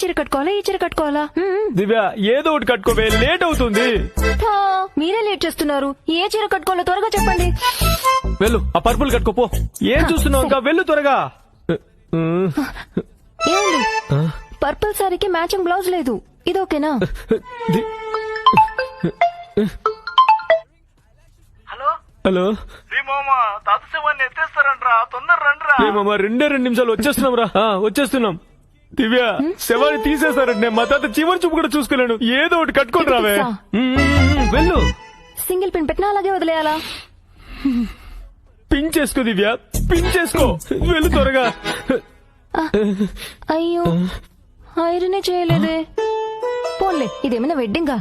చీర కట్టుకోవాలా ఈ చీర కట్టుకోవాలా? దివ్య ఏదో ఒకటి కట్టుకోవే, లేట్ అవుతుంది. మీరే లేట్ చేస్తున్నారు. ఏ చీర కట్టుకోవాలో త్వరగా చెప్పండి. వెళ్ళు, ఆ పర్పుల్ కట్టుకోపో. ఏం చూస్తున్నావు ఇంకా, వెళ్ళు త్వరగా. ఏమండి, పర్పుల్ సారీకి మ్యాచింగ్ బ్లౌజ్ లేదు, ఇది ఓకేనా? హలో తాత శవాన్ని ఎత్తేస్తారంట్రా, తొందర రండిరా. ఏమమ్మా, 2 నిమిషాలు వచ్చేస్తున్నాం రా. వచ్చేస్తున్నాం. దివ్య శవాన్ని తీసేస్తారంటే మా తాత చివరి చూపు కూడా చూసుకోలేను. ఏదో ఒకటి కట్టుకొని రావే. వెళ్ళు. సింగిల్ పిన్ పెట్టినా అలాగే వదిలేయాలా? పిన్ చేసుకో దివ్య, పిన్ చేసుకో. వెళ్ళు త్వరగా. అయ్యో, ఐరనే చేయలేదే. పోన్లే, ఇదేమైనా వెడ్డింగా?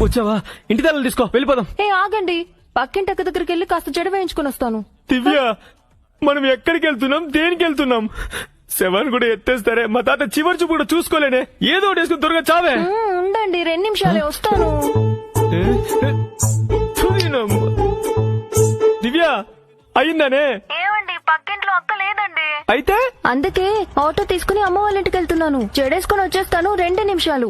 వచ్చావా? ఇంటి తల్లి తీసుకో, వెళ్ళిపోదాం. ఆగండి, పక్కింటి అక్క దగ్గరికి వెళ్ళి కాస్త జడ వేయించుకుని వస్తాను. దివ్య, మనం ఎక్కడికి వెళ్తున్నాం, దేనికి వెళ్తున్నాం? శవాన్ని కూడా ఎత్తేస్తారే, మా తాత చివరి చూపు కూడా చూసుకోలేనే. ఏదో ఒకటి వేసుకుని త్వరగా చావే. ఉండండి, 2 నిమిషాలే, వస్తాను. దివ్య, అయిందనే? ఏమండి, పక్కింట్లో అక్క లేదండి. అయితే అందుకే ఆటో తీసుకుని అమ్మ వాళ్ళ ఇంటికి వెళ్తున్నాను. జడేసుకుని వచ్చేస్తాను, 2 నిమిషాలు.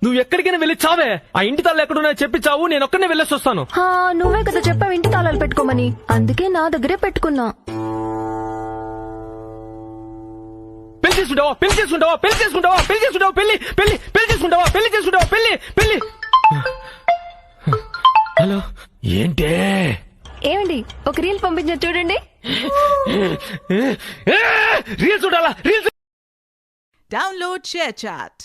నువ్వు ఎక్కడికైనా వెళ్ళి చావే. ఆ ఇంటి తాళ్ళు ఎక్కడున్నా చెప్పి చావు, నేను ఒక్కనే వెళ్ళేసి వస్తాను. నువ్వే కదా చెప్పావు ఇంటి తాళాలు పెట్టుకోమని, అందుకే నా దగ్గరే పెట్టుకున్నా. పెళ్లి చేసుకుంటావా, పెళ్లి చేసుకుంటావా, పెళ్లి చేసుకుంటావా, పెళ్లి చేసుకుంటావా, పెళ్లి పెళ్లి పెళ్లి చేసుకుంటావా, పెళ్లి చేసుకుంటావా, పెళ్లి పెళ్లి. హలో, ఏంటే? ఏమండి, ఒక రీల్ పంపించారు చూడండి. రీల్స్ చూడాలా? Reels Download ShareChat.